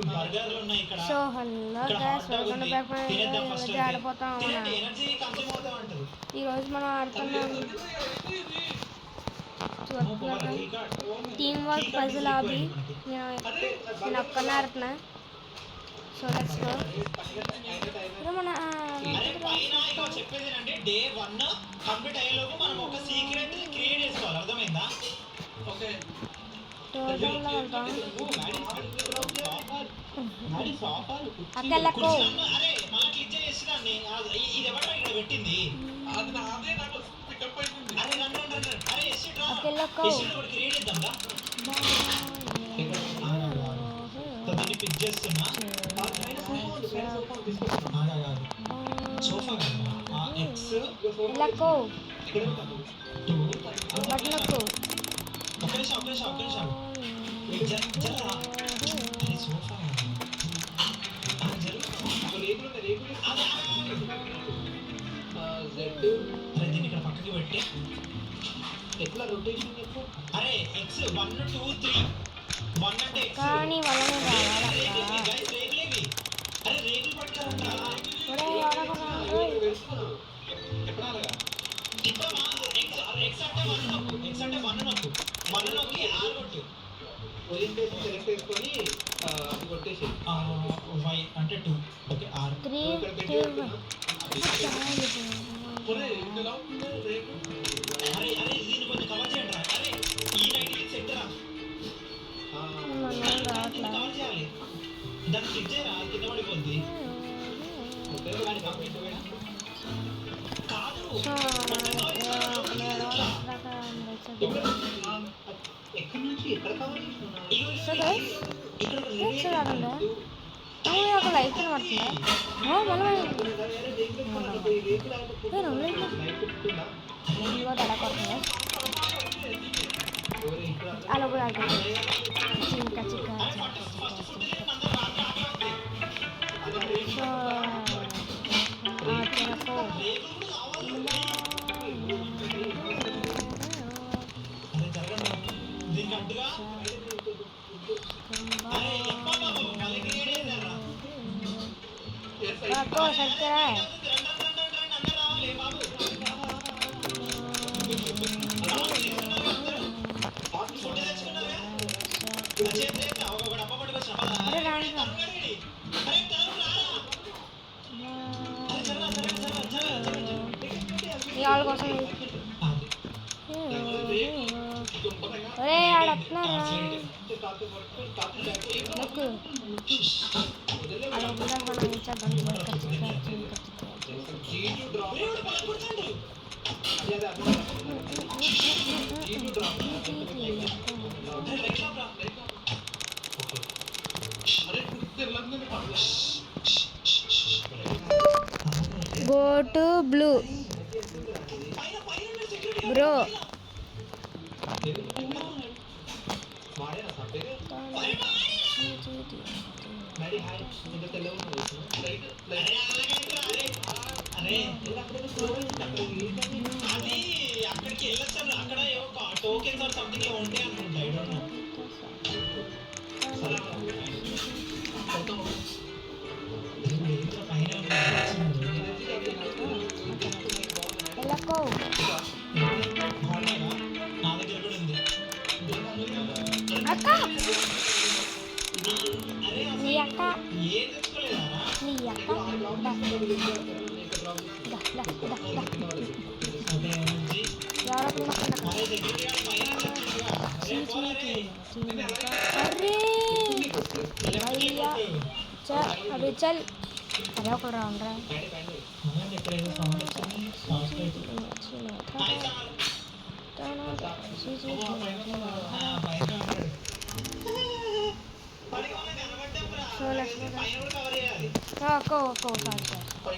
బర్గర్లు ఉన్నాయి ఇక్కడ. So hello guys, welcome back my channel. ఆడిపోతా ఉన్నా. ఎనర్జీ కన్జ్యూమ్ అవుతా ఉంటది. ఈ రోజు మనం ఆడుతున్నాం టీమ్ వర్క్ పజిల్ ఆబీ. నేను ఒక్కనే ఆడుతున్నా. So let's go. మన చెప్పేది ఏంటంటే డే 1 కంప్లీట్ అయ్యేలోపు మనం ఒక సీక్రెట్ క్రియేట్ చేసుకోవాలి. అర్థమైందా? ఓకే టోటల్లో వెళ్తాం. అక్కలకు అరే మళ్ళీ క్లిక్ చేసేదాన్ని. ఇది ఎవరు ఇక్కడ పెట్టింది? అది నాదే. నాకు పికప్ అయిపోయింది. అరే రండి అరే ఎసిడ్ రా. అక్కలకు ఎసిడ్ ఒకటి క్రియేట్ చేద్దాంరా. తనని పిక్ చేస్తున్నా. సోఫా కదా ఎక్స్ లక్కో బట్లకు ఒక నిమిషం జరా అరే సోఫా అరే దీన్ని ఇక్కడ పక్కకి పెట్టి ఎట్లా రొటేషన్ చెప్పు. అరే ఎక్స్ 1 2 3 1 అంటే ఎక్స్ కానీ వలనే రావాలి. రేగులేవి అరే రేగులు పట్టుకోరా. ఒరే ఎవడకరా ఎప్పుడాలగా ఇప్పుడమా ఎక్స్ అంటే 1 నొక్కు. ఎక్స్ అంటే 1 నొక్కు. 1 నొక్కి ఆర్ కొట్టు. ఓరియంటేషన్ సెలెక్ట్ చేసుకొని అది కొట్టేసి వై అంటే 2 ఓకే ఆర్ 3 అరే అరే దీన్ని కొంచెం కవర్ చేయండి రా. అరే ఈ నైట్ సెట్ రా. కవర్ చేయాలి. దాన్ని క్లిక్ చేయరా, కింద పడిపోద్ది. ఓకే దాన్ని కంప్లీట్ కాదు. ఎక్కడి నుంచి ఎక్కడ కవర్ చేస్తున్నా? ఒక లైఫ్ పడుతుందా? అలా కొడుతుందా? అలా కూడా చిక్క చిక్క సరిగ్గా వాళ్ళ కోసం ఒరే ఆడొస్తున్నారా గో టు బ్లూ బ్రో. అది అక్కడికి వెళ్ళొచ్చు. అక్కడ టోకెన్స్ ఆర్ సంథింగ్ ఉంటాయి అనుకుంటా. I don't know. నా దగ్గర కూడా ఉంది. అక్క నీ అక్క ఏం తెచ్చుకోలేదా? నీ అక్క అరే చల్ అరే ఒక రౌండ్ రా.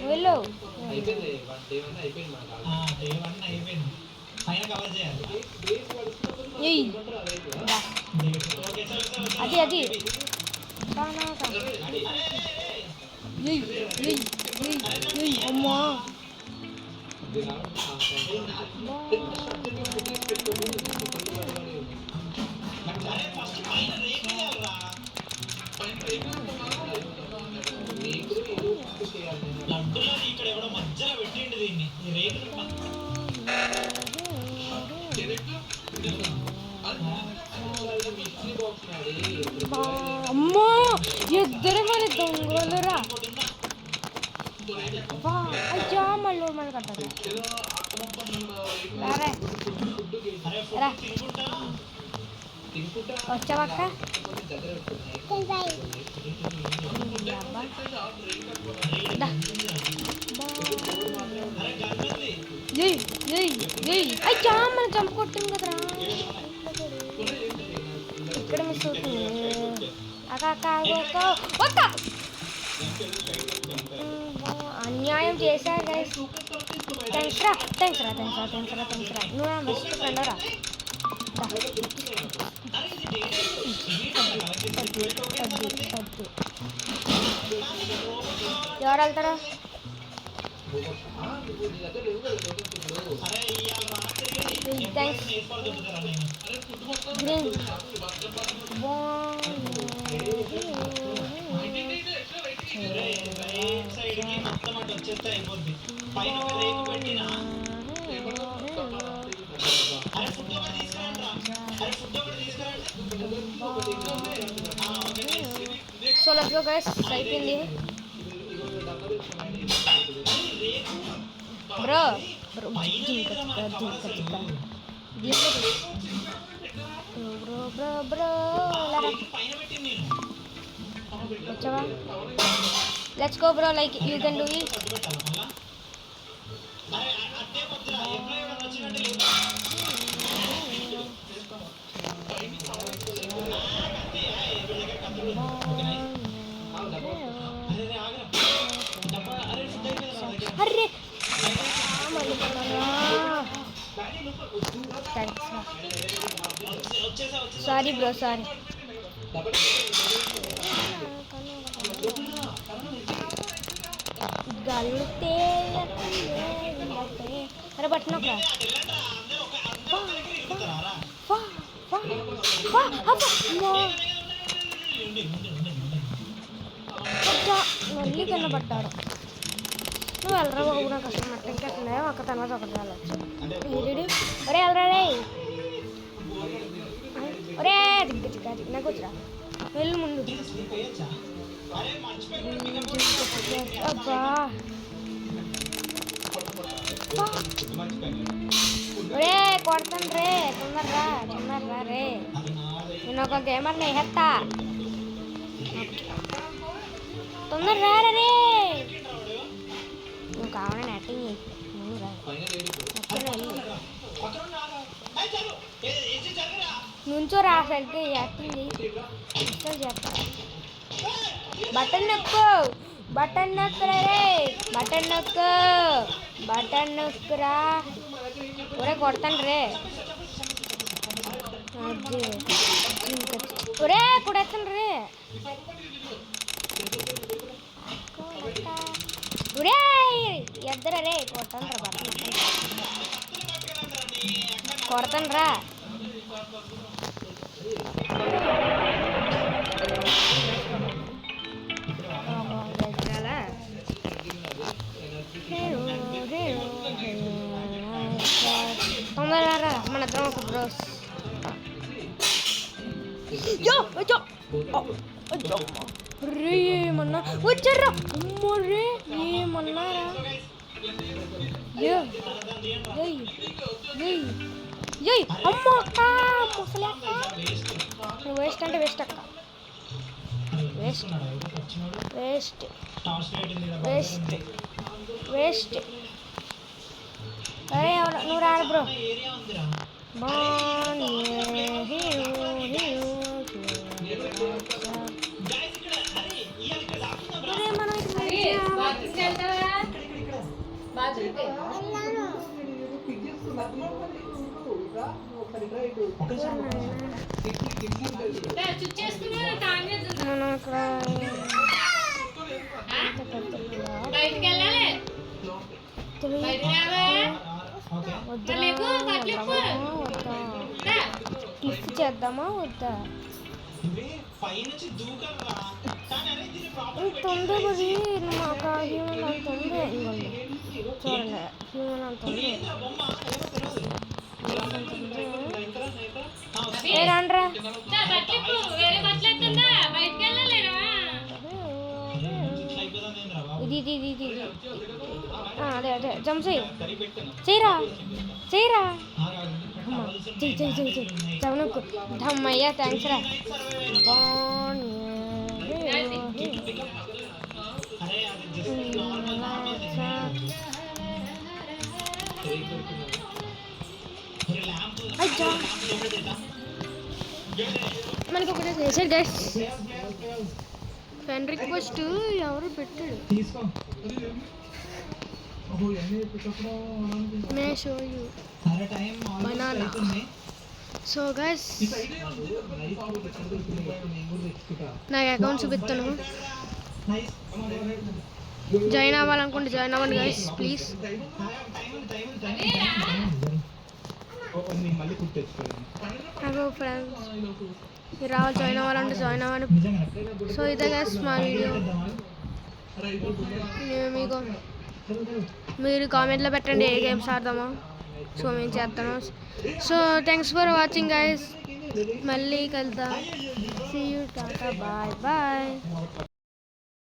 వెళ్ళు అది అది అమ్మా ఈ రేకులు అమ్మో ఇద్దరు మరి దొంగలురా అయ్యా మళ్ళీ మళ్ళీ కట్టాలి వచ్చావక్క అయ్యా మన జంప్ కొట్టింది కదరా ఇక్కడ మిస్ అవుతుంది అక్క అన్యాయం చేశారు గైస్ థ్యాంక్స్ రా నువ్వు నా బెస్ట్ ఫ్రెండ్ రా ఎవరు వెళ్తారా థ్యాంక్స్ గ్రీన్ మొత్తం అటు వచ్చేస్తే అయిపోద్ది పైన ఒక రేకు పెట్టినా అరే ఫుడ్ ఒకటి తీసుకురండి సో లెట్స్ గో గైస్ అయిపోయింది బ్రో వచ్చావా let's go bro like you can do it అరే సారీ బ్రో సారీ గల్లు అరే పట్టిన మళ్ళీ కింద పట్టారు నువ్వు వెళ్ళరా బాబు నాకు అసలు మట్టెక్కేస్తుందే ఒక తర్వాత ఒకటి వెళ్ళచ్చు ఒరే వెళ్ళరా రే ఒరే నాకు వచ్చిరా వెళ్ళు ముందు అబ్బా ఒరే కొడతాను రే తొందరరా రే నేను ఒక గేమర్ని వేస్తా తొందరరా రే నువ్వు కావాలని యాక్టింగ్ నుంచో రా సరిగ్గా యాక్టింగ్ చేస్తా బటన్ నొక్కురా రే బటన్ నొక్కురా ఒరే కొడతాను రే ఒరే కొడతాను రే ఒరే ఎద్దరా రే కొడతాను రా బటన్ కొడతాను రా తొందరరా మన ఇద్దరం ఒక బ్రోస్ రే ఏమన్నా వచ్చారా అమ్మో రే ఏమన్నారా అమ్మ అక్క ముసలి అక్క నువ్వు వేస్ట్ అంటే వేస్ట్ అక్క వేస్ట్ అరే నువ్వు రాడు బ్రో లిఫ్ట్ చేద్దామా వద్దా తొందరపడి మాకు తొందర చూడండి హ్యూమన్ అంత ఉంది. ఏంద్రా బొమ్మ ఏమో తెలియదు. ఏ రాండ్రా ఇది ఇది ఇది ఇది ఇది. అదే అదే జంప్ చెయ్యి చేయరా చేయరా చెయ్యి చెయ్యి చెయ్యి చెయ్యి చవనకు ధమ్మయ్యా థ్యాంక్స్ రా మనకి ఒకటి చేశాడు గైస్ ఫ్రెండ్ రిక్వెస్ట్ ఎవరు పెట్టాడు తీసుకో మే షో యూ సరే టైం బనానా సో గైస్ నాకు అకౌంట్ చూపిస్తాను జాయిన్ అవ్వాలనుకుంటే జాయిన్ అవ్వండి గైస్ ప్లీజ్ నాకు ఫ్రెండ్స్ మీరు రావాలి జాయిన్ అవ్వాలంటే జాయిన్ అవ్వండి సో ఇదే గైస్ మా వీడియో నేను మీకు మీరు కామెంట్లో పెట్టండి ఏ గేమ్స్ ఆడదామో సో మేము చేస్తాను so thanks for watching guys మళ్ళీ కలుద్దాం see you tata bye bye